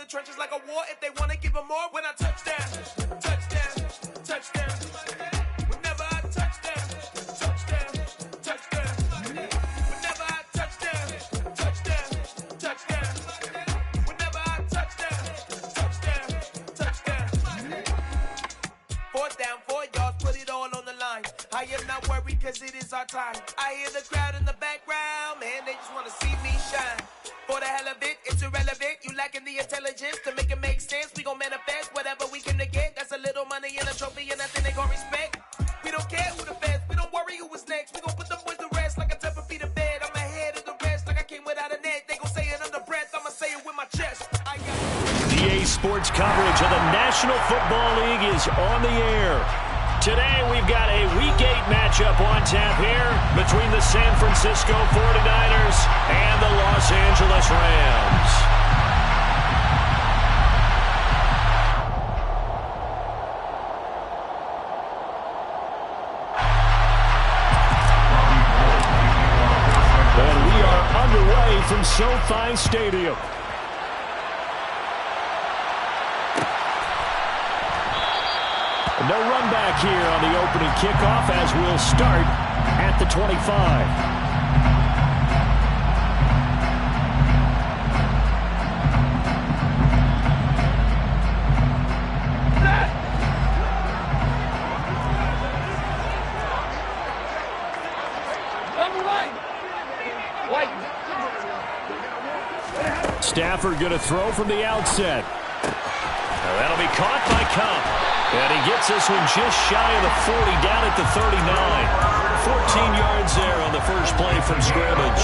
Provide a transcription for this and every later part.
the trenches like a war. If they want to give them more, when I touch down, touchdown, touchdown. Whenever I touch down, touchdown, touchdown. Whenever I touch down, touchdown, touchdown. Whenever I touch down, touchdown, touchdown. 4th down, 4 yards, put it all on the line. I am not worried because it is our time. I hear the crowd in the background, man, they just want to see me shine. For the hell of it, it's irrelevant. You lacking the intelligence to make it make sense. We gon' manifest whatever we can to get. That's a little money and a trophy and nothing they gon' respect. We don't care who the best. We don't worry who was next. We gon' put them boys to rest like a 10 feet of bed. I'm ahead of the rest like I came without a net. They gon' say it under breath. I'ma say it with my chest. EA Sports coverage of the National Football League is on the air. Today we've got a Week 8 matchup on tap here between the San Francisco 49ers and the Los Angeles Rams. And we are underway from SoFi Stadium. No run back here on the opening kickoff as we'll start at the 25. Stafford going to throw from the outset. Now that'll be caught by Kupp. And he gets this one just shy of the 40, down at the 39. 14 yards there on the first play from scrimmage.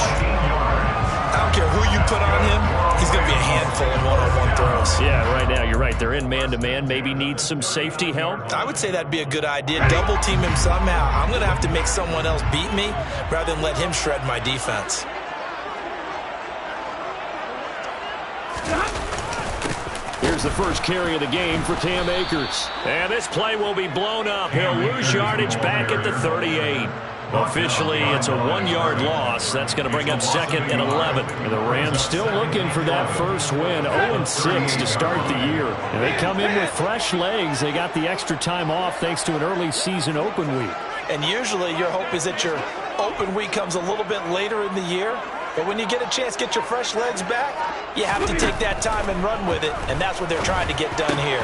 I don't care who you put on him, he's going to be a handful of one-on-one throws. Yeah, right now, you're right. They're in man-to-man. Maybe needs some safety help. I would say that'd be a good idea. Double team him somehow. I'm going to have to make someone else beat me rather than let him shred my defense. Here's the first carry of the game for Cam Akers. And this play will be blown up. He'll lose yardage back at the 38. Officially, it's a 1-yard loss. That's going to bring up 2nd and 11. And the Rams still looking for that first win. 0-6 to start the year. And they come in with fresh legs. They got the extra time off thanks to an early season open week. And usually your hope is that your open week comes a little bit later in the year. But when you get a chance to get your fresh legs back, you have to take that time and run with it, and that's what they're trying to get done here.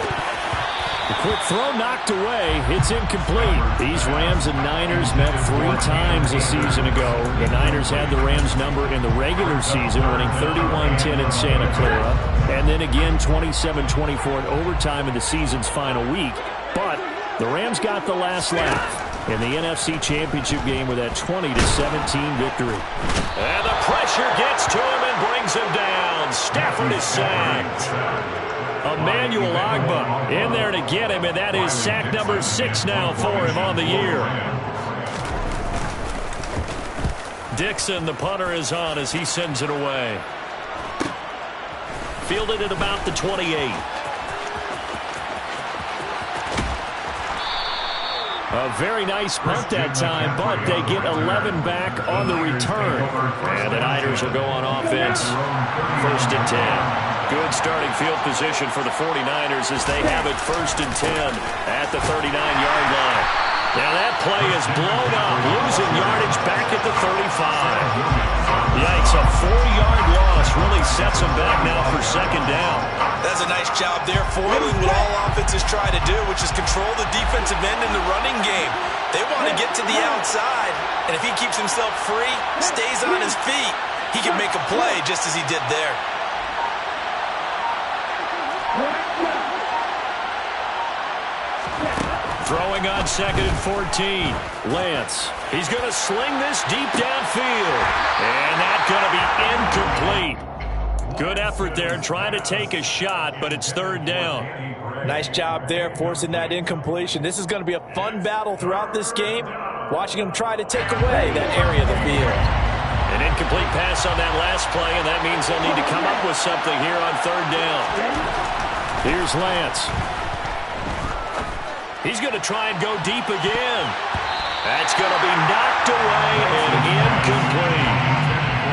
The quick throw knocked away. It's incomplete. These Rams and Niners met 3 times a season ago. The Niners had the Rams number in the regular season, winning 31-10 in Santa Clara, and then again 27-24 in overtime in the season's final week. But the Rams got the last laugh in the NFC Championship game with that 20-17 victory. And the pressure gets to him and brings him down. Stafford is sacked. Emmanuel Ogbah in there to get him, and that is sack number 6 now for him on the year. Dixon, the punter, is on as he sends it away. Fielded at about the 28. A very nice punt that time, but they get 11 back on the return. And the Niners will go on offense. 1st and 10. Good starting field position for the 49ers as they have it 1st and 10 at the 39-yard line. Now that play is blown up, losing yardage back at the 35. Yikes, a 4-yard loss really sets them back now for 2nd down. That's a nice job there, foiling what all offenses try to do, which is control the defensive end in the running game. They want to get to the outside, and if he keeps himself free, stays on his feet, he can make a play just as he did there. Throwing on 2nd and 14. Lance. He's going to sling this deep downfield. And that's going to be incomplete. Good effort there trying to take a shot, but it's 3rd down. Nice job there forcing that incompletion. This is going to be a fun battle throughout this game. Watching him try to take away that area of the field. An incomplete pass on that last play, and that means they'll need to come up with something here on 3rd down. Here's Lance. He's going to try and go deep again. That's going to be knocked away and incomplete.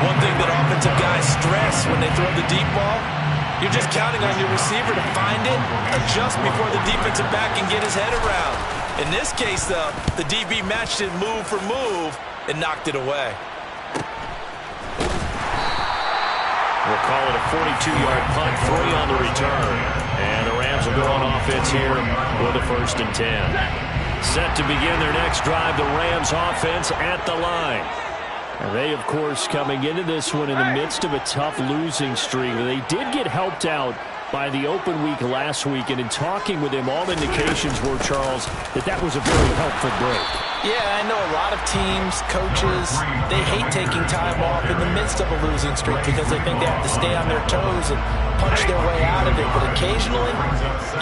One thing that offensive guys stress when they throw the deep ball, You're just counting on your receiver to find it, adjust before the defensive back can get his head around. In this case, though, the DB matched it move for move and knocked it away. We'll call it a 42-yard punt, 3 on the return. And the Rams will go on offense here with a 1st and 10. Set to begin their next drive, the Rams offense at the line. And they, of course, coming into this one in the midst of a tough losing streak. They did get helped out by the open week last week, and in talking with him, all indications were, Charles, that was a very helpful break. Yeah, I know a lot of teams, coaches, they hate taking time off in the midst of a losing streak because they think they have to stay on their toes and punch their way out of it. But occasionally,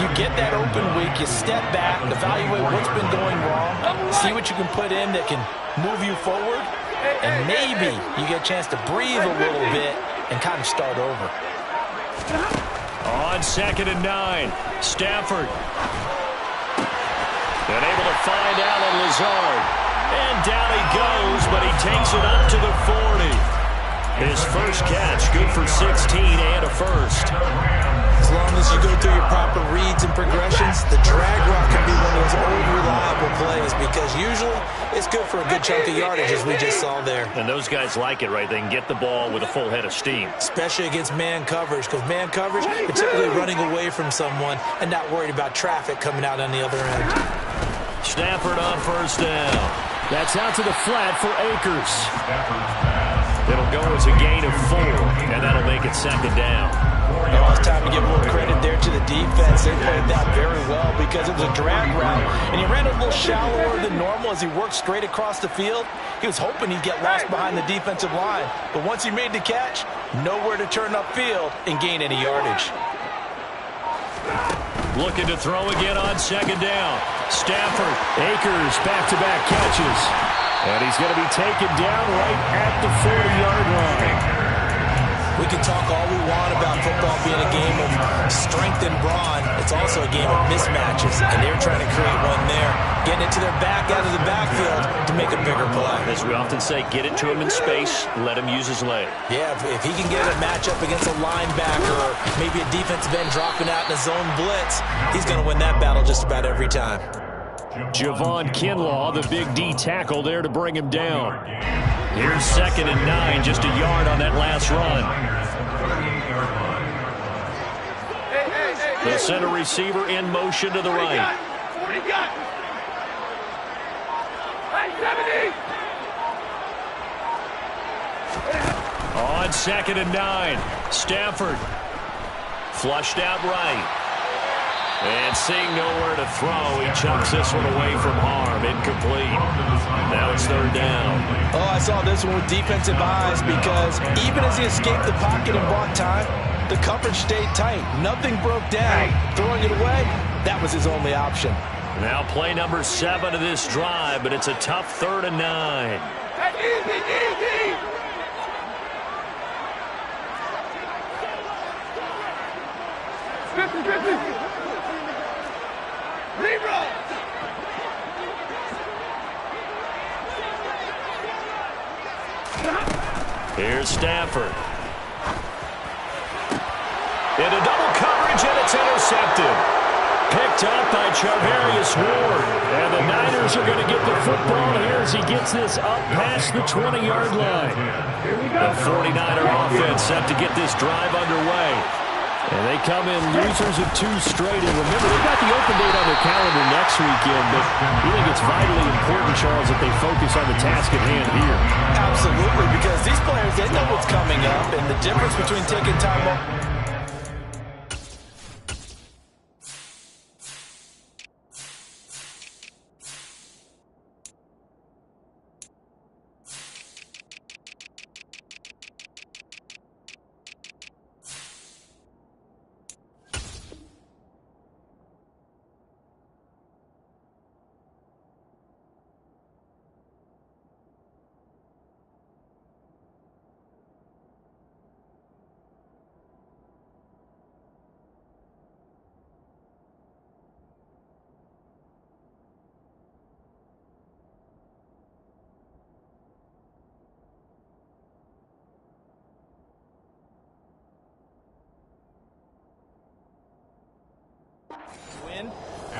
you get that open week, you step back, evaluate what's been going wrong, see what you can put in that can move you forward, and maybe you get a chance to breathe a little bit and kind of start over. On 2nd and 9, Stafford. And able to find Allen Lazard. And down he goes, but he takes it up to the 40. His first catch, good for 16 and a first. As long as you go through your proper reads and progressions, the drag route can be one of those old reliable plays because usually it's good for a good chunk of yardage, as we just saw there. And those guys like it, right? They can get the ball with a full head of steam. Especially against man coverage, because man coverage, you're typically running away from someone and not worried about traffic coming out on the other end. Stafford on 1st down. That's out to the flat for Akers. It'll go as a gain of 4, and that'll make it 2nd down. Oh, it's time to give a little credit there to the defense. They played that very well because it was a drag route, and he ran a little shallower than normal as he worked straight across the field. He was hoping he'd get lost behind the defensive line, but once he made the catch, nowhere to turn upfield and gain any yardage. Looking to throw again on 2nd down. Stafford, Akers, back-to-back catches. And he's going to be taken down right at the 40-yard line. We can talk all we want about football being a game of strength and brawn. It's also a game of mismatches, and they're trying to create one there. Getting it to their back out of the backfield to make a bigger play. As we often say, get it to him in space, let him use his leg. Yeah, if he can get a matchup against a linebacker or maybe a defensive end dropping out in a zone blitz, he's going to win that battle just about every time. Javon Kinlaw, the big D tackle there to bring him down. Here's 2nd and 9, just a yard on that last run. The center receiver in motion to the right. On 2nd and 9, Stafford. Flushed out right. And seeing nowhere to throw, he chucks this one away from harm. Incomplete. Now it's 3rd down. Oh, I saw this one with defensive eyes because even as he escaped the pocket and bought time, the coverage stayed tight. Nothing broke down. Throwing it away, that was his only option. Now play number 7 of this drive, but it's a tough 3rd and 9. Easy. Here's Stafford. Into double coverage, and it's intercepted. Picked up by Charvarius Ward. And the Niners are going to get the football here as he gets this up past the 20-yard line. The 49er offense set to get this drive underway. And they come in losers of 2 straight. And remember, they've got the open date on their calendar next weekend. But you think it's vitally important, Charles, that they focus on the task at hand here? Absolutely, because these players, they know what's coming up. And the difference between taking time off.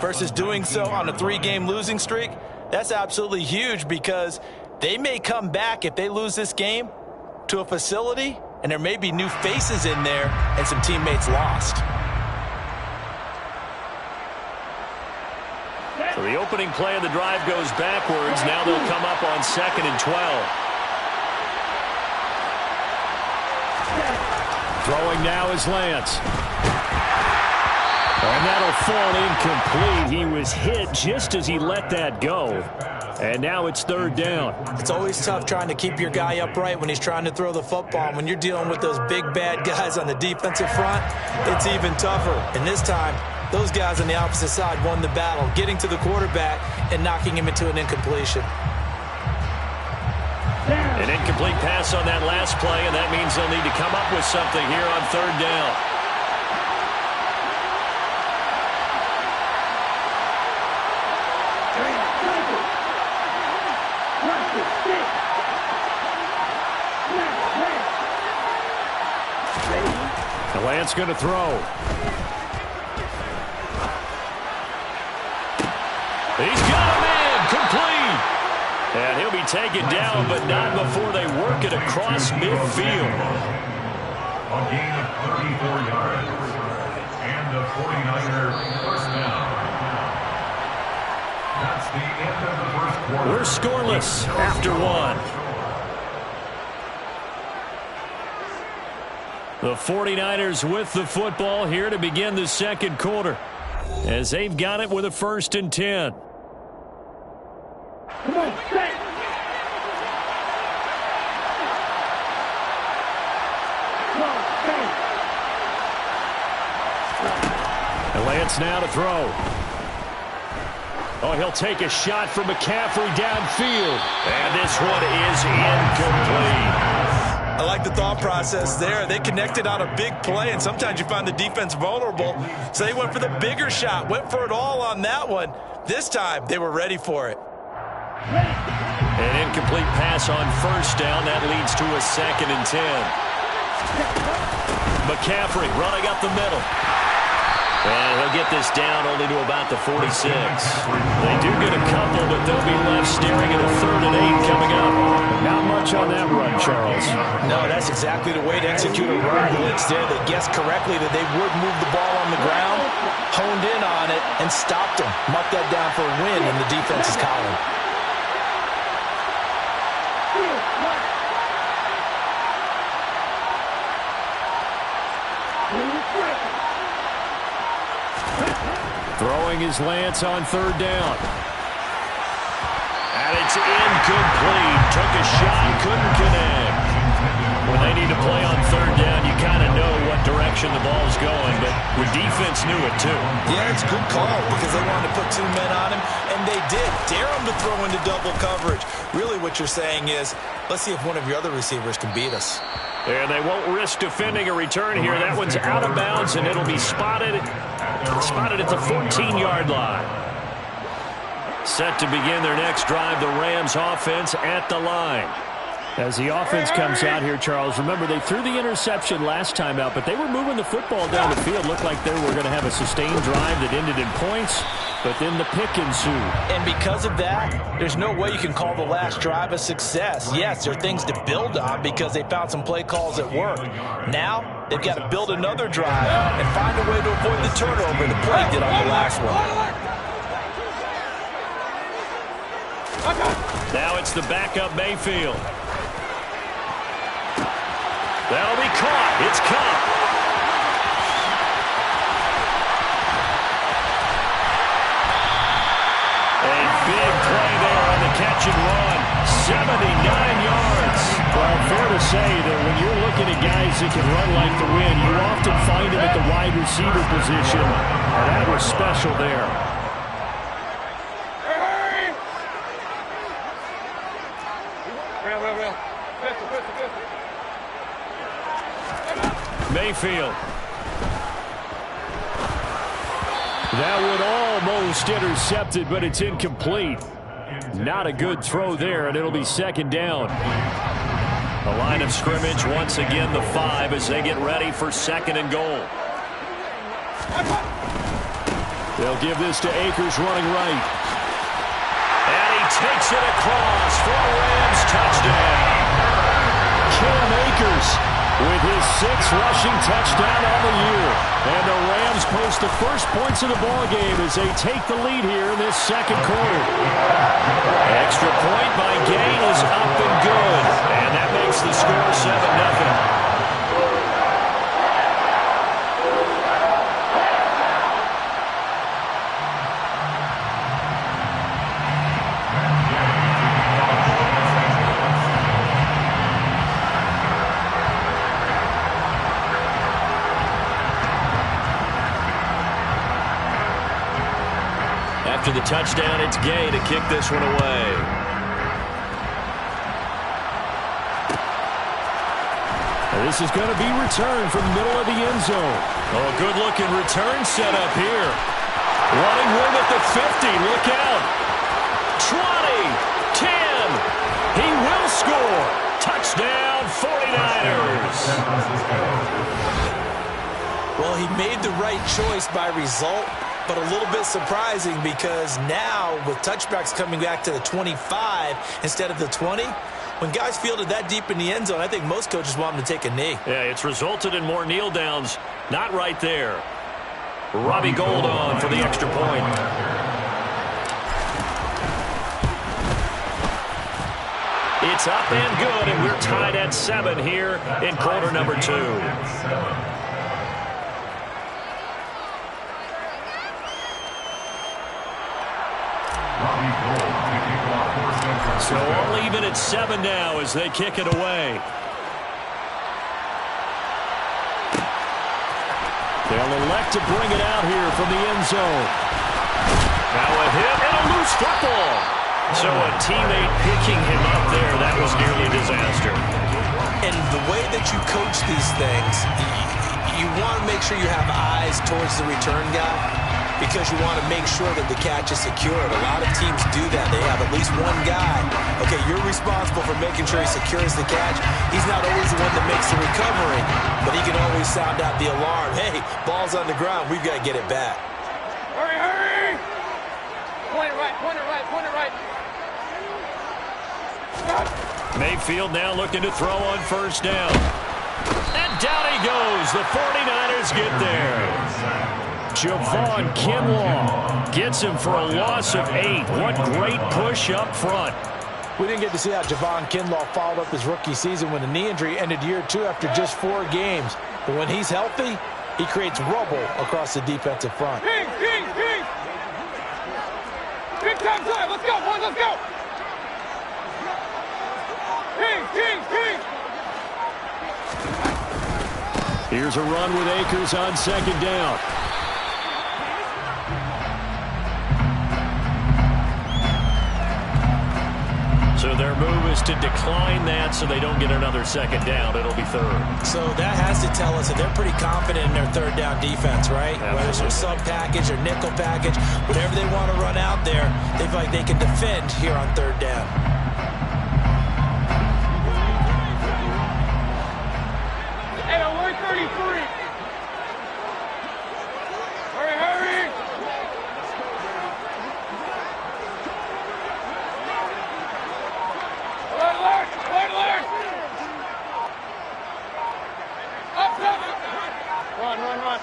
versus doing so on a 3-game losing streak, that's absolutely huge because they may come back if they lose this game to a facility and there may be new faces in there and some teammates lost. So the opening play of the drive goes backwards. Now they'll come up on 2nd and 12. Throwing now is Lance. And that'll fall incomplete. He was hit just as he let that go. And now it's 3rd down. It's always tough trying to keep your guy upright when he's trying to throw the football. When you're dealing with those big, bad guys on the defensive front, it's even tougher. And this time, those guys on the opposite side won the battle, getting to the quarterback and knocking him into an incompletion. An incomplete pass on that last play, and that means they'll need to come up with something here on 3rd down. The Lance going to throw. He's got a man, complete. And he'll be taken down, but not before they work it across midfield. A gain of 34 yards. And the 49ers first down. That's the end of the first quarter. We're scoreless after 1. The 49ers with the football here to begin the 2nd quarter, as they've got it with a 1st and 10. Come on, set. And Lance now to throw. Oh, he'll take a shot from McCaffrey downfield. And this one is incomplete. I like the thought process there. They connected on a big play, and sometimes you find the defense vulnerable. So they went for the bigger shot, went for it all on that one. This time, they were ready for it. An incomplete pass on 1st down. That leads to a 2nd and 10. McCaffrey running up the middle. And he'll get this down only to about the 46. They do get a couple, but they'll be left staring at a 3rd and 8 coming up. Not much on that run, Charles. No, that's exactly the way to execute a run blitz there. They guessed correctly that they would move the ball on the ground, honed in on it, and stopped them. Marked that down for a win in the defense's column. Throwing his Lance on 3rd down. And it's incomplete. Took a shot, couldn't connect. When they need to play on 3rd down, you kind of know what direction the ball's going, but the defense knew it too. Yeah, it's a good call because they wanted to put 2 men on him, and they did. Dare him to throw into double coverage. Really what you're saying is, let's see if one of your other receivers can beat us. And they won't risk defending a return here. That one's out of bounds, and it'll be spotted at the 14-yard line. Set to begin their next drive, the Rams offense at the line. As the offense comes out here, Charles, remember they threw the interception last time out, but they were moving the football down the field. Looked like they were going to have a sustained drive that ended in points, but then the pick ensued. And because of that, there's no way you can call the last drive a success. Yes, there are things to build on because they found some play calls that work. Now, they've got to build another drive and find a way to avoid the turnover the play did on the last one. Now it's the backup Mayfield. That'll be caught. It's caught. A big play there on the catch and run. 79 yards. Well, fair to say that when you're looking at guys that can run like the wind, you often find them at the wide receiver position. And that was special there. Mayfield. That one almost intercepted, but it's incomplete. Not a good throw there, and it'll be 2nd down. The line of scrimmage, once again, the 5 as they get ready for 2nd and goal. They'll give this to Akers running right. And he takes it across for a Rams touchdown. Cam Akers with his 6th rushing touchdown on the year. And the Rams post the first points of the ballgame as they take the lead here in this second quarter. Extra point by Gain is up and good. And that makes the score 7-0. After the touchdown, it's Gay to kick this one away. And this is going to be returned from the middle of the end zone. Oh, good-looking return set up here. Running room at the 50. Look out. 20. 10. He will score. Touchdown, 49ers. Well, he made the right choice by result, but a little bit surprising because now with touchbacks coming back to the 25 instead of the 20, when guys fielded that deep in the end zone, I think most coaches want them to take a knee. Yeah, it's resulted in more kneel downs. Not right there. Robbie Gould on for the extra point. It's up and good, and we're tied at 7 here in quarter number 2. So all even at 7 now as they kick it away. They'll elect to bring it out here from the end zone. Now a hit and a loose football. So a teammate picking him up there, that was nearly a disaster. And the way that you coach these things, you want to make sure you have eyes towards the return guy, because you want to make sure that the catch is secured. A lot of teams do that. They have at least one guy. Okay, you're responsible for making sure he secures the catch. He's not always the one that makes the recovery, but he can always sound out the alarm. Hey, ball's on the ground. We've got to get it back. Hurry, hurry! Point it right, point it right, point it right. Mayfield now looking to throw on first down. And down he goes. The 49ers get there. Javon Kinlaw gets him for a loss of 8. What great push up front. We didn't get to see how Javon Kinlaw followed up his rookie season when a knee injury ended year 2 after just 4 games. But when he's healthy, he creates rubble across the defensive front. King, king, king! Big time drive, let's go, boys, let's go! King, king, king! Here's a run with Akers on second down. So their move is to decline that so they don't get another second down. It'll be 3rd. So that has to tell us that they're pretty confident in their third down defense, right? Absolutely. Whether it's their sub package or nickel package, whatever they want to run out there, they feel like they can defend here on third down. Hey, alert 33! Hurry, hurry! Alert, alert! Alert, alert! Up, up! Run, run, run.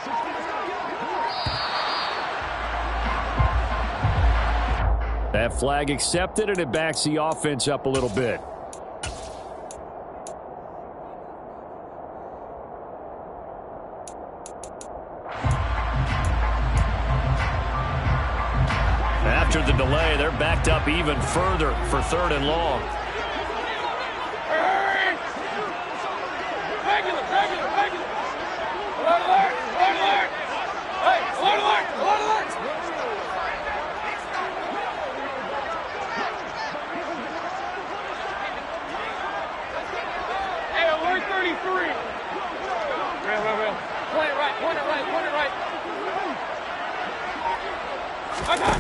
That flag accepted, and it backs the offense up a little bit. After the delay, they're backed up even further for 3rd and long. Hurry! Regular, regular, regular! Alert, alert! Alert, alert! Hey, alert, alert! Alert, alert! Hey, alert 33! Real, real, real. Point it right, point it right, point it right. Okay.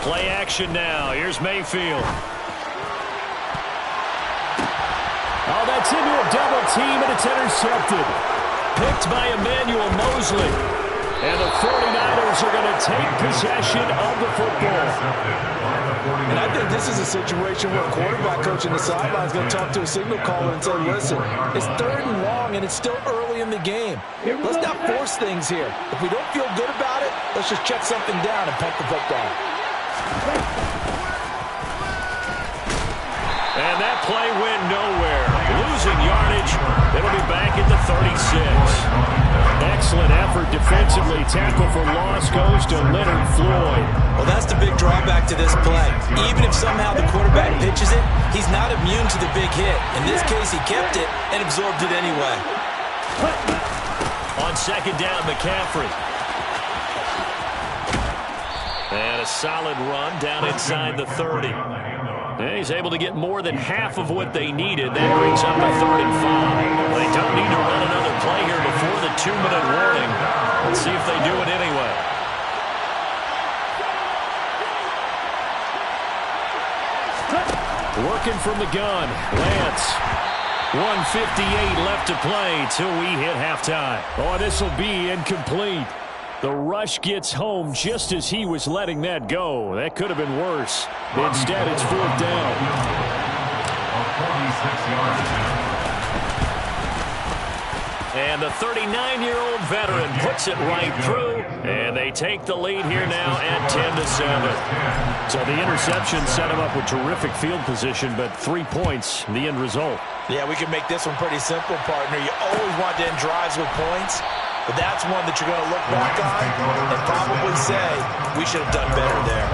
Play action now. Here's Mayfield. Oh, that's into a double team, and it's intercepted. Picked by Emmanuel Mosley. And the 49ers Rams are going to take possession of the football. And I think this is a situation where a quarterback coach in the sideline is going to talk to a signal caller and say, listen, it's 3rd and long, and it's still early in the game. Let's not force things here. If we don't feel good about it, let's just check something down and punt the football. And that play went nowhere. Losing yardage. It'll be back at the 36. Excellent effort defensively. Tackle for loss goes to Leonard Floyd. Well, that's the big drawback to this play. Even if somehow the quarterback pitches it, he's not immune to the big hit. In this case, he kept it and absorbed it anyway. On 2nd down, McCaffrey. And a solid run down inside the 30. And he's able to get more than half of what they needed. That brings up a 3rd and 5. They don't need to run another play here before the 2-minute warning. Let's see if they do it anyway. Working from the gun, Lance. 1:58 left to play till we hit halftime. Oh, this will be incomplete. The rush gets home just as he was letting that go. That could have been worse. Instead, it's 4th down. And the 39-year-old veteran puts it right through, and they take the lead here now at 10-7. So the interception set him up with terrific field position, but 3 points, the end result. Yeah, we can make this one pretty simple, partner. You always want to end drives with points, but that's one that you're going to look back on and probably say, we should have done better there.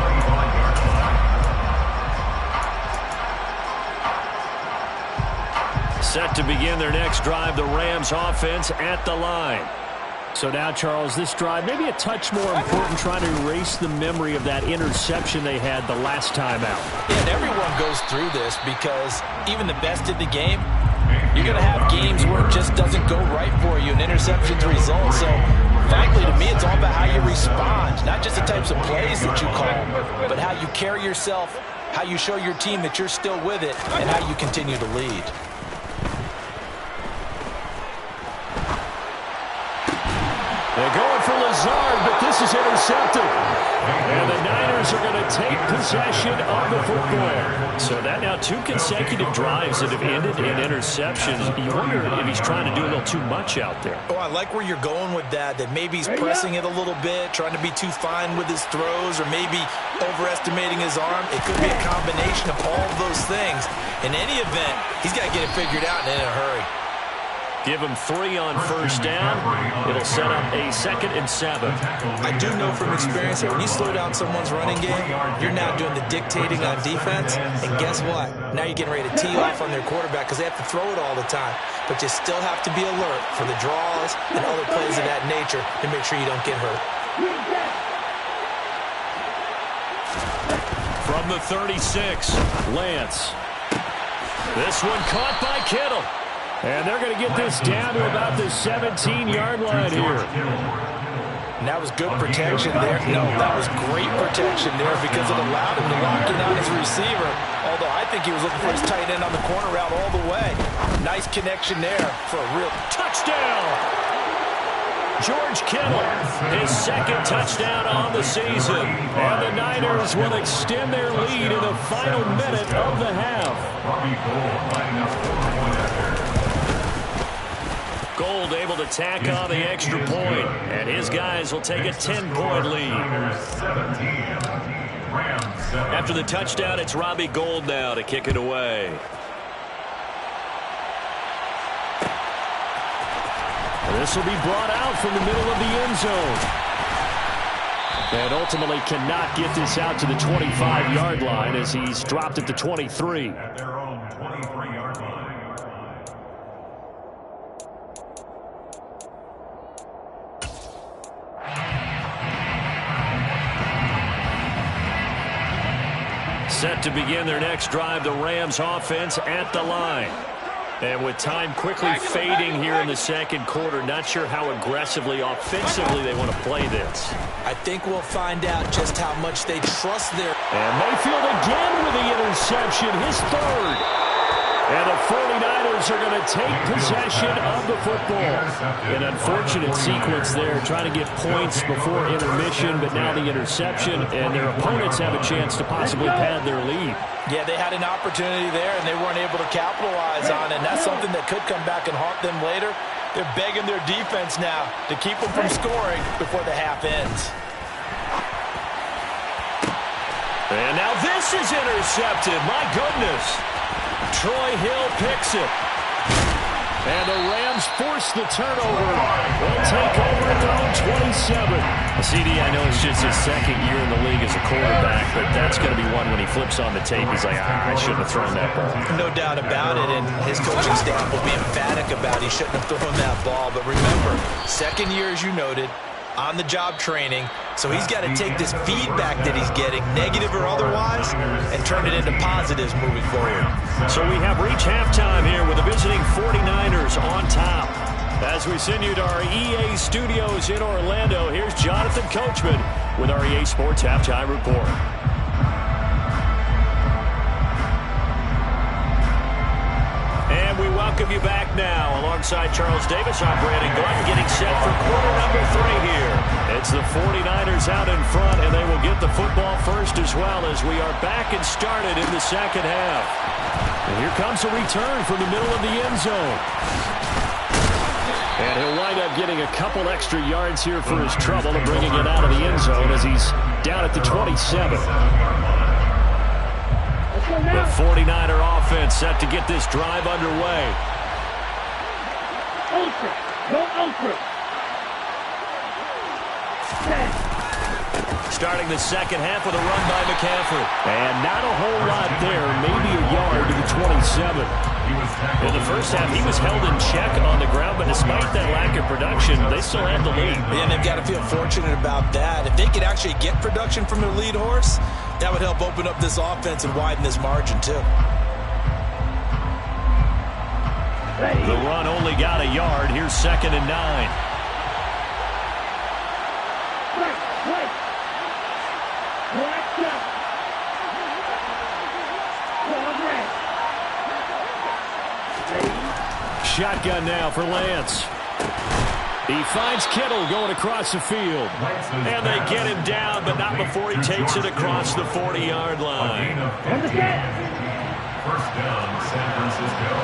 Set to begin their next drive, the Rams offense at the line. So now, Charles, this drive maybe a touch more important, trying to erase the memory of that interception they had the last time out. Yeah, and everyone goes through this because even the best in the game, you're going to have games where it just doesn't go right for you, and interceptions result. So, frankly, to me, it's all about how you respond, not just the types of plays that you call, but how you carry yourself, how you show your team that you're still with it, and how you continue to lead. They're going for Lazard, but this is intercepted. And the Niners are going to take possession of the football. So that now 2 consecutive drives that have ended in interceptions. You wonder if he's trying to do a little too much out there. Oh, I like where you're going with that maybe he's pressing it a little bit, trying to be too fine with his throws, or maybe overestimating his arm. It could be a combination of all of those things. In any event, he's got to get it figured out and in a hurry. Give him 3 on 1st down. It'll set up a 2nd and 7. I do know from experience that when you slow down someone's running game, you're now doing the dictating on defense. And guess what? Now you're getting ready to tee off on their quarterback because they have to throw it all the time. But you still have to be alert for the draws and other plays of that nature to make sure you don't get hurt. From the 36, Lance. This one caught by Kittle. And they're going to get this down to about the 17-yard line here. And that was good protection there. No, that was great protection there because it allowed him to lock in on his receiver. Although I think he was looking for his tight end on the corner route all the way. Nice connection there for a real touchdown. George Kittle, his 2nd touchdown on the season. And the Niners will extend their lead in the final minute of the half. Gold able to tack on the extra point, and his guys will take a 10-point lead. After the touchdown, it's Robbie Gould now to kick it away. This will be brought out from the middle of the end zone. And ultimately cannot get this out to the 25-yard line as he's dropped at the 23. At their own 23-yard line. Set to begin their next drive, the Rams offense at the line. And with time quickly fading here in the 2nd quarter, not sure how aggressively, offensively they want to play this. I think we'll find out just how much they trust their... And Mayfield again with the interception, his 3rd. And the 49ers are going to take possession of the football. An unfortunate sequence there, trying to get points before intermission, but now the interception, and their opponents have a chance to possibly pad their lead. Yeah, they had an opportunity there, and they weren't able to capitalize on it, and that's something that could come back and haunt them later. They're begging their defense now to keep them from scoring before the half ends. And now this is intercepted. My goodness. Troy Hill picks it. And the Rams force the turnover. They'll take over at their own 27. CD, I know it's just his second year in the league as a quarterback, but that's going to be one when he flips on the tape. He's like, I shouldn't have thrown that ball. No doubt about it, and his coaching staff will be emphatic about he shouldn't have thrown that ball. But remember, second year, as you noted, on-the-job training, so he's got to take this feedback that he's getting, negative or otherwise, and turn it into positives moving forward. So we have reached halftime here with the visiting 49ers on top. As we send you to our EA studios in Orlando, here's Jonathan Coachman with our EA Sports Halftime Report. And we welcome you back now. Alongside Charles Davis, I'm Brandon Glenn, getting set for quarter number 3 here. It's the 49ers out in front, and they will get the football first as well as we are back and started in the second half. And here comes a return from the middle of the end zone. And he'll wind up getting a couple extra yards here for his trouble and bringing it out of the end zone as he's down at the 27. The 49er offense set to get this drive underway. Ultra. Go ultra. Starting the second half with a run by McCaffrey. And not a whole lot there, maybe a yard to the 27. In the first half, he was held in check on the ground, but despite that lack of production, they still had the lead. And they've got to feel fortunate about that. If they could actually get production from their lead horse, that would help open up this offense and widen this margin, too. The run only got a yard. Here's 2nd and 9. Shotgun now for Lance. He finds Kittle going across the field. And they get him down, but not before he takes it across the 40-yard line. First down, San Francisco.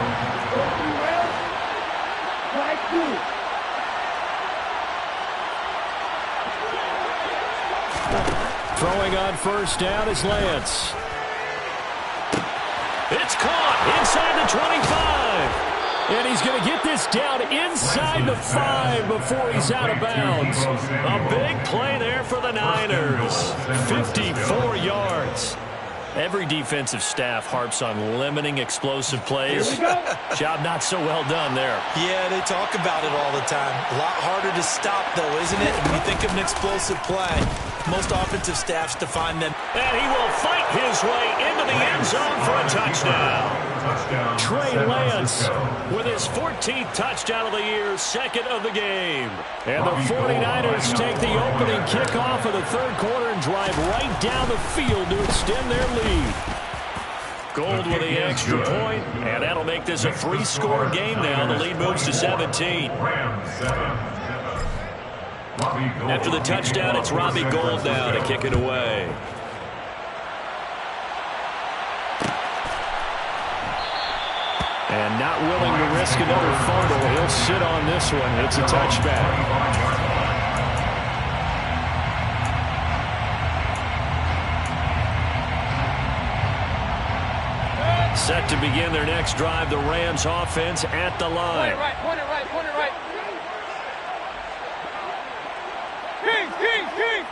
Throwing on first down is Lance. It's caught inside the 25. And he's going to get this down inside the 5 before he's out of bounds. A big play there for the Niners. 54 yards. Every defensive staff harps on limiting explosive plays. Job not so well done there. Yeah, they talk about it all the time. A lot harder to stop, though, isn't it? When you think of an explosive play, most offensive staffs define them. And he will fight his way into the end zone for a touchdown. Trey Lance with his 14th touchdown of the year, 2nd of the game. And the 49ers take the opening kickoff of the third quarter and drive right down the field to extend their lead. Gold with the extra point, and that'll make this a 3-score game now. The lead moves to 17. After the touchdown, it's Robbie Gould now to kick it away. And not willing to risk another fumble. He'll sit on this one. It's a touchback. Set to begin their next drive, the Rams offense at the line. Point it right. King.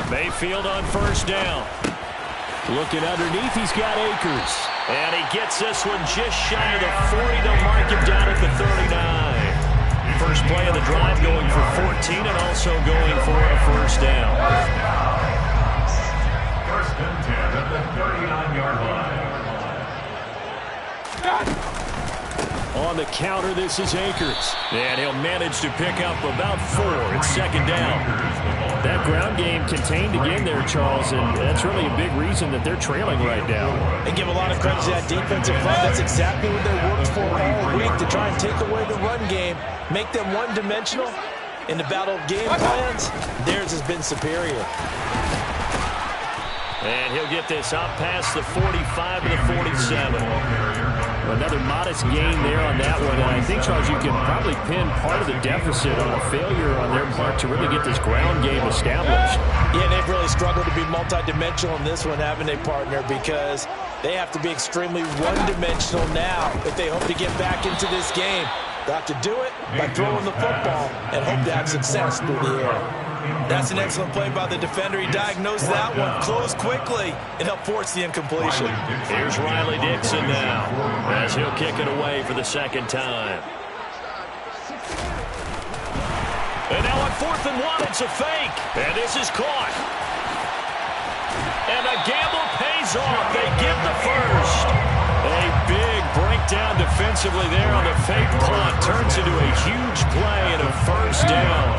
Mayfield on first down. Looking underneath, he's got Akers. And he gets this one just shy of the 40 to mark him down at the 39. First play of the drive going for 14 and also going for a first down. First and 10 at the 39-yard line. On the counter, this is Akers. And he'll manage to pick up about 4. It's 2nd down. That ground game contained again there, Charles, and that's really a big reason that they're trailing right now. They give a lot of credit to that defensive front. That's exactly what they worked for all week, to try and take away the run game, make them one-dimensional. In the battle of game plans, theirs has been superior. And he'll get this up past the 45 to the 47. Another modest gain there on that one. And I think, Charles, you can probably pin part of the deficit on a failure on their part to really get this ground game established. Yeah, they've really struggled to be multidimensional in this one, haven't they, partner? Because they have to be extremely one-dimensional now if they hope to get back into this game. They have to do it by throwing the football and hope to have success through the air. That's an excellent play by the defender. He diagnosed that one, closed quickly, and helped force the incompletion. Here's Riley Dixon now, as he'll kick it away for the second time. And now on 4th and 1, it's a fake. And this is caught. And the gamble pays off. They get the first. A big breakdown defensively there on the fake punt. Turns into a huge play and a first down.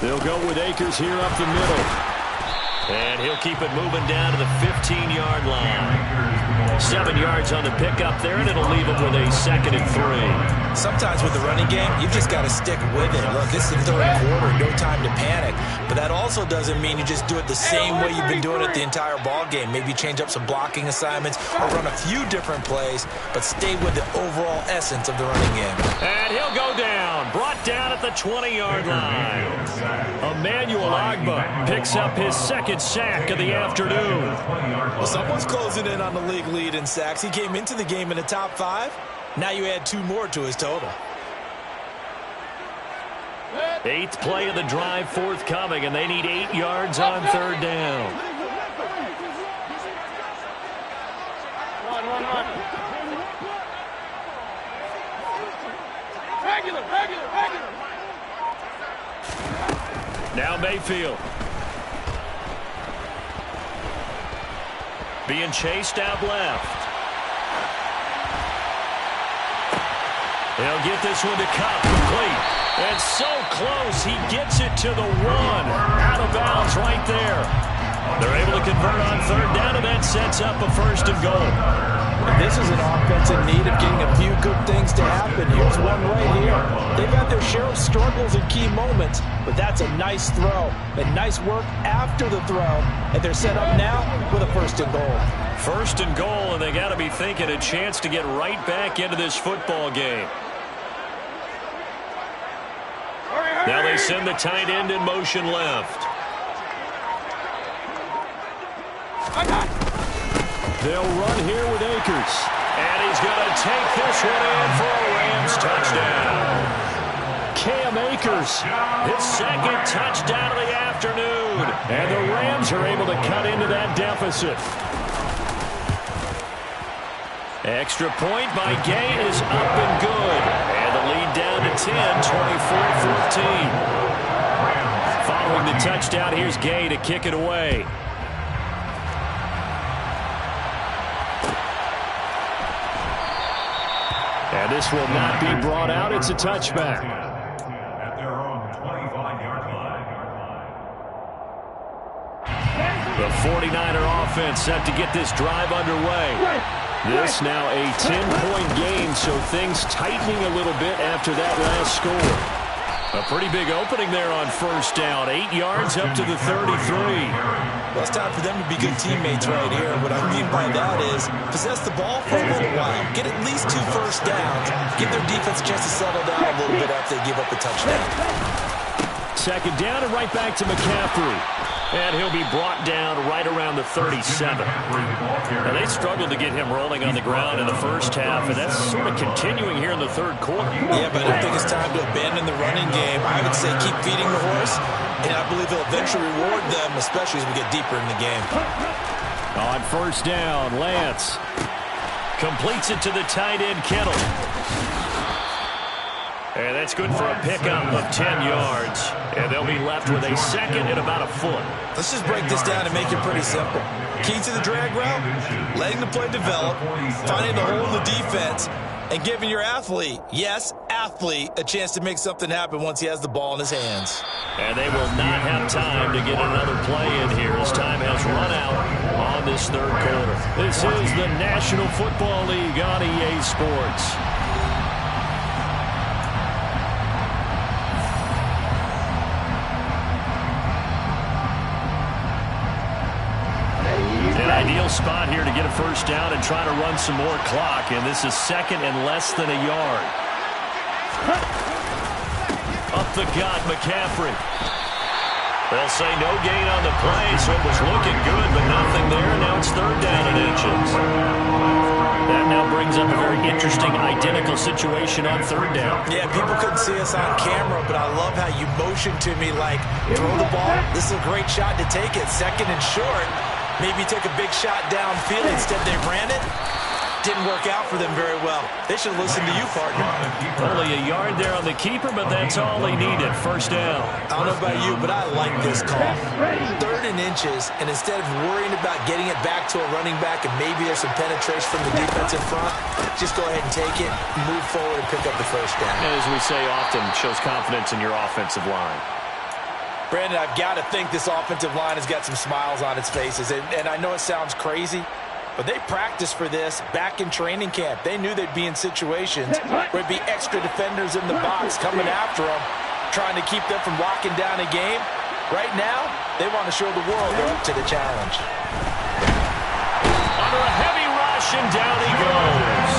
They'll go with Akers here up the middle. And he'll keep it moving down to the 15-yard line. 7 yards on the pickup there, and it'll leave him with a 2nd and 3. Sometimes with the running game, you've just got to stick with it. Look, this is the third quarter, no time to panic. But that also doesn't mean you just do it the same way you've been doing it the entire ball game. Maybe change up some blocking assignments or run a few different plays, but stay with the overall essence of the running game. And he'll go down, brought down at the 20-yard line. Emmanuel Agba picks up his 2nd sack of the afternoon. Well, someone's closing in on the league lead in sacks. He came into the game in the top 5. Now you add 2 more to his total. 8th play of the drive forthcoming, and they need 8 yards on 3rd down. Regular. Now Mayfield. Being chased out left. They'll get this one to Cup, complete. And so close, he gets it to the 1. Out of bounds right there. They're able to convert on 3rd down, and that sets up a 1st and goal. This is an offense in need of getting a few good things to happen. Here's one right here. They've had their share of struggles in key moments, but that's a nice throw. And nice work after the throw. And they're set up now with a 1st and goal. 1st and goal, and they got to be thinking a chance to get right back into this football game. Now they send the tight end in motion left. They'll run here with Akers. And he's going to take this one in for a Rams touchdown. Cam Akers, his 2nd touchdown of the afternoon. And the Rams are able to cut into that deficit. Extra point by Gay is up and good. And the lead down to 10, 24-14. Following the touchdown, here's Gay to kick it away. And this will not be brought out. It's a touchback. At their own 25-yard line. The 49er offense set to get this drive underway. This now a 10-point game, so things tightening a little bit after that last score. A pretty big opening there on 1st down. 8 yards up to the 33. Well, it's time for them to be good teammates right here. What I mean by that is possess the ball for a little while, get at least 2 first downs, give their defense a chance to settle down a little bit after they give up the touchdown. 2nd down and right back to McCaffrey. And he'll be brought down right around the 37. Now, they struggled to get him rolling on the ground in the first half, and that's sort of continuing here in the 3rd quarter. Yeah, but I don't think it's time to abandon the running game. I would say keep feeding the horse, and I believe he'll eventually reward them, especially as we get deeper in the game. On 1st down, Lance completes it to the tight end, Kittle. And that's good for a pickup of 10 yards. And they'll be left with a second and about a foot. Let's just break this down and make it pretty simple. Key to the drag route, letting the play develop, finding the hole in the defense, and giving your athlete, yes, athlete, a chance to make something happen once he has the ball in his hands. And they will not have time to get another play in here as time has run out on this third quarter. This is the National Football League on EA Sports. Ideal spot here to get a first down and try to run some more clock, and this is second and less than a yard. Up the gut, McCaffrey. They'll say no gain on the play, so it was looking good, but nothing there. Now it's third down and inches. That now brings up a very interesting identical situation on third down. Yeah, people couldn't see us on camera, but I love how you motioned to me like, throw the ball. This is a great shot to take it. Second and short. Maybe take a big shot downfield. Instead, they ran it. Didn't work out for them very well. They should have listened to you, partner. Only a yard there on the keeper, but that's all they needed. First down. I don't know about you, but I like this call. Third and inches, and instead of worrying about getting it back to a running back and maybe there's some penetration from the defense in front, just go ahead and take it, move forward, and pick up the first down. And as we say often, shows confidence in your offensive line. Brandon, I've got to think this offensive line has got some smiles on its faces. And I know it sounds crazy, but they practiced for this back in training camp. They knew they'd be in situations where it'd be extra defenders in the box coming after them, trying to keep them from locking down a game. Right now, they want to show the world they're up to the challenge. Under a heavy rush, and down he goes.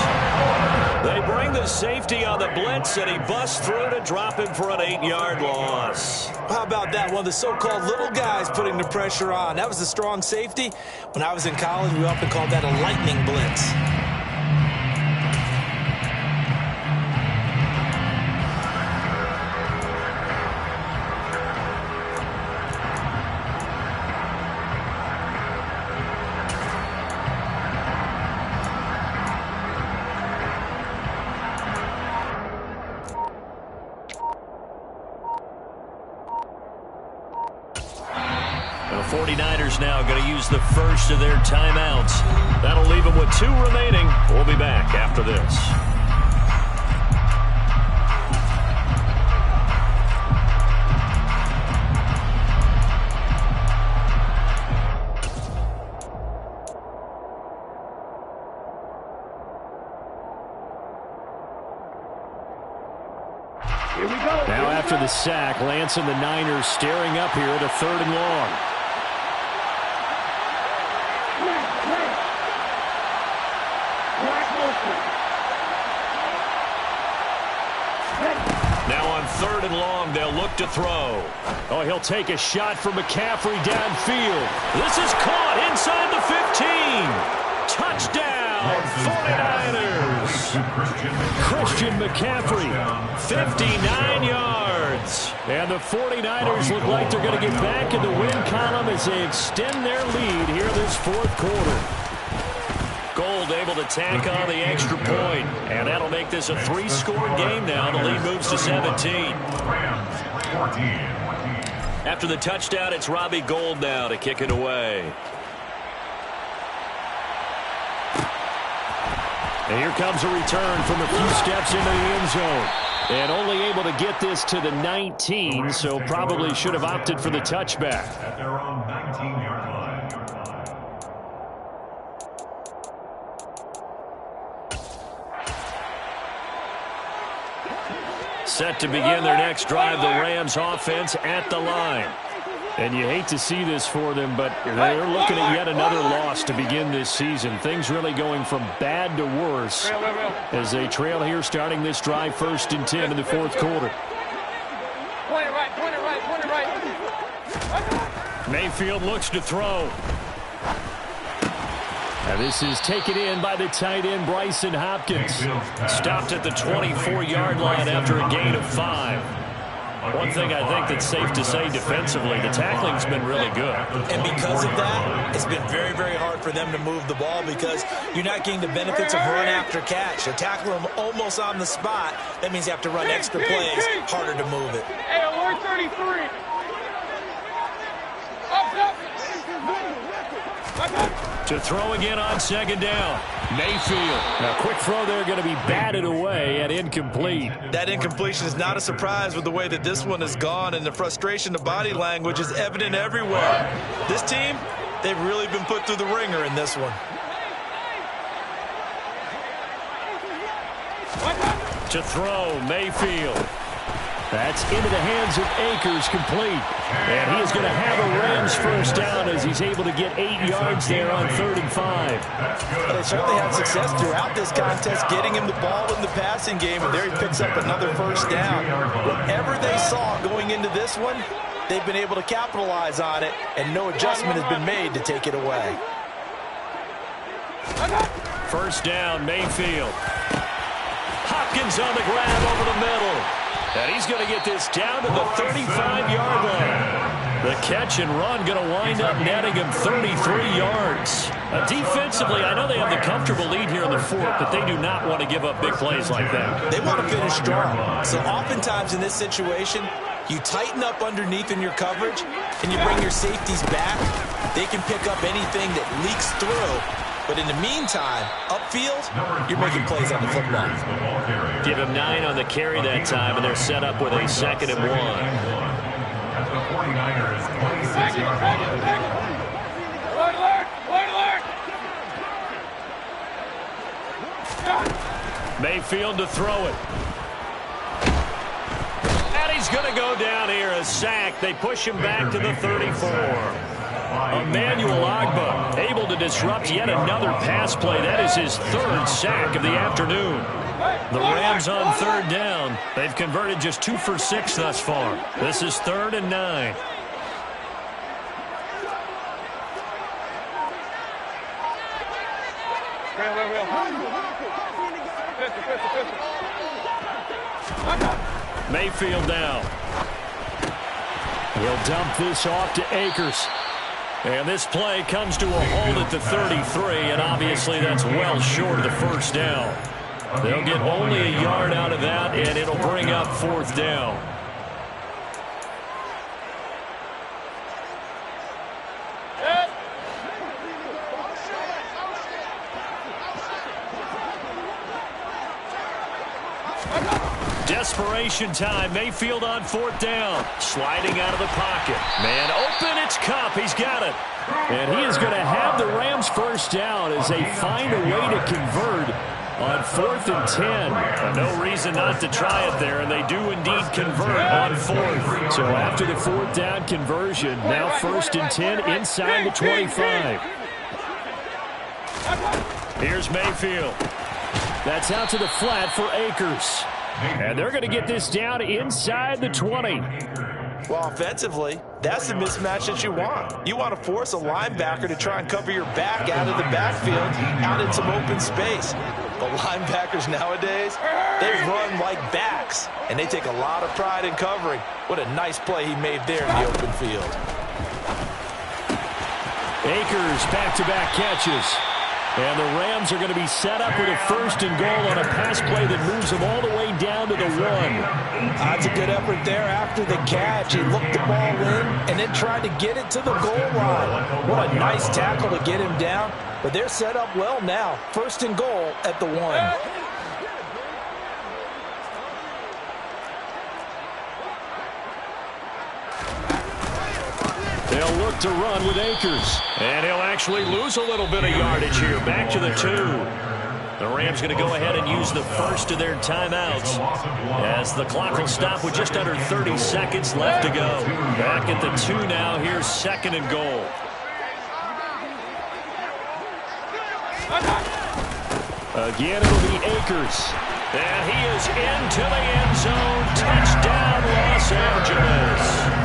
They bring the safety on the blitz, and he busts through to drop him for an 8-yard loss. How about that? One of the so-called little guys putting the pressure on. That was the strong safety. When I was in college, we often called that a lightning blitz. The 49ers now going to use the first of their timeouts. That'll leave them with 2 remaining. We'll be back after this. Here we go. Now after the sack, Lance and the Niners staring up here at a 3rd and long. Now on 3rd and long, they'll look to throw. Oh, he'll take a shot from McCaffrey downfield. This is caught inside the 15. Touchdown, 49ers. Christian McCaffrey, 59 yards. And the 49ers look like they're going to get back in the win column as they extend their lead here this 4th quarter. Gold able to tack on the extra point, and that'll make this a 3-score game now. The lead moves to 17. After the touchdown, it's Robbie Gould now to kick it away. And here comes a return from a few steps into the end zone. And only able to get this to the 19, so probably should have opted for the touchback. At their own 19-yard line. Set to begin their next drive, the Rams offense at the line. And you hate to see this for them, but they're looking at yet another loss to begin this season. Things really going from bad to worse as they trail here starting this drive 1st and 10 in the 4th quarter. Point it right, point it right, point it right. Mayfield looks to throw. And this is taken in by the tight end, Bryson Hopkins. Stopped at the 24-yard line after a gain of 5. One thing I think that's safe to say defensively, the tackling's been really good. And because of that, it's been very, very hard for them to move the ball because you're not getting the benefits of run after catch. You tackle them almost on the spot. That means you have to run extra plays, harder to move it. Hey, alert 33. Up. To throw again on second down. Mayfield. Now, quick throw there going to be batted away and incomplete. That incompletion is not a surprise with the way that this one has gone, and the frustration, the body language is evident everywhere. This team, they've really been put through the ringer in this one. To throw, Mayfield. That's into the hands of Akers, complete. And he is going to have a Rams first down as he's able to get 8 yards there on 3rd and 5. They certainly had success throughout this contest getting him the ball in the passing game, and there he picks up another first down. Whatever they saw going into this one, they've been able to capitalize on it, and no adjustment has been made to take it away. First down, Mayfield. Hopkins on the grab over the middle. And he's going to get this down to the 35-yard line. The catch and run going to wind up netting him 33 yards. Defensively, I know they have the comfortable lead here in the 4th, but they do not want to give up big plays like that. They want to finish strong. So oftentimes in this situation, you tighten up underneath in your coverage, and you bring your safeties back. They can pick up anything that leaks through. But in the meantime, upfield, you're making plays on the football. Give him 9 on the carry that time, and they're set up with a 2nd and 1. That's the 49ers, 26-yard line. Alert! Mayfield to throw it. And he's going to go down here, a sack. They push him back to the 34. Emmanuel Ogbah able to disrupt yet another pass play. That is his 3rd sack of the afternoon. The Rams on 3rd down. They've converted just 2 for 6 thus far. This is 3rd and 9. Mayfield now. He'll dump this off to Akers. And this play comes to a halt at the 33, and obviously that's well short of the first down. They'll get only a yard out of that, and it'll bring up 4th down. Desperation time. Mayfield on 4th down. Sliding out of the pocket. Man open. It's Kupp. He's got it. And he is going to have the Rams first down as they find a way to convert on 4th and 10. No reason not to try it there, and they do indeed convert on 4th. So after the 4th down conversion, now 1st and 10 inside the 25. Here's Mayfield. That's out to the flat for Akers. And they're going to get this down inside the 20. Well, offensively, that's the mismatch that you want. You want to force a linebacker to try and cover your back out of the backfield, out in some open space. But linebackers nowadays, they run like backs, and they take a lot of pride in covering. What a nice play he made there in the open field. Akers back-to-back catches. And the Rams are going to be set up with a 1st and goal on a pass play that moves them all the way down to the 1. That's a good effort there after the catch. He looked the ball in and then tried to get it to the goal line. What a nice tackle to get him down. But they're set up well now. 1st and goal at the 1. They'll look to run with Akers. And he'll actually lose a little bit of yardage here. Back to the 2. The Rams going to go ahead and use the first of their timeouts as the clock will stop with just under 30 seconds left to go. Back at the 2 now. Here's 2nd and goal. Again, it'll be Akers. And he is into the end zone. Touchdown, Los Angeles.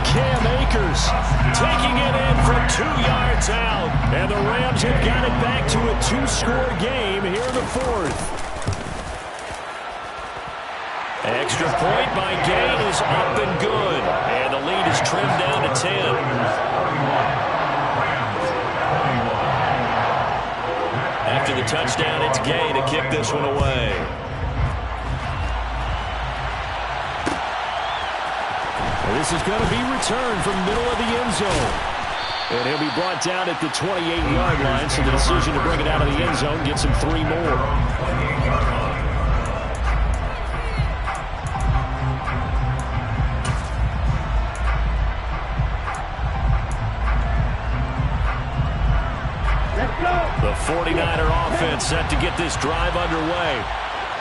Cam Akers taking it in from 2 yards out. And the Rams have got it back to a 2-score game here in the 4th. Extra point by Gain is up and good. And the lead is trimmed down to 10. After the touchdown, it's Gay to kick this one away. This is going to be returned from middle of the end zone. And he'll be brought down at the 28-yard line, so the decision to bring it out of the end zone gets him 3 more. The 49er offense set to get this drive underway.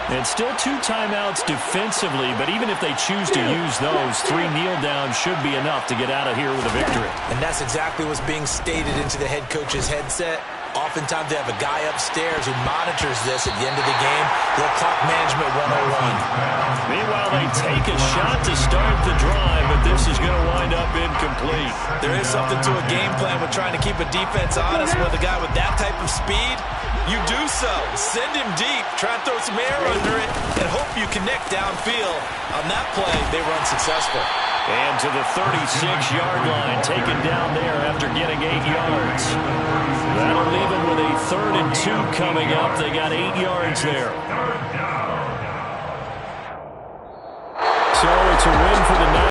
And still 2 timeouts defensively, but even if they choose to use those, 3 kneel downs should be enough to get out of here with a victory. And that's exactly what's being stated into the head coach's headset. Oftentimes they have a guy upstairs who monitors this at the end of the game. Little clock management 101. Meanwhile, they take a shot to start the drive, but this is going to wind up incomplete. There is something to a game plan with trying to keep a defense honest with a guy with that type of speed. You do so. Send him deep. Try and throw some air under it and hope you connect downfield. On that play, they were unsuccessful. And to the 36-yard line, taken down there after getting 8 yards. That'll leave them with a 3rd and 2 coming up. They got 8 yards there.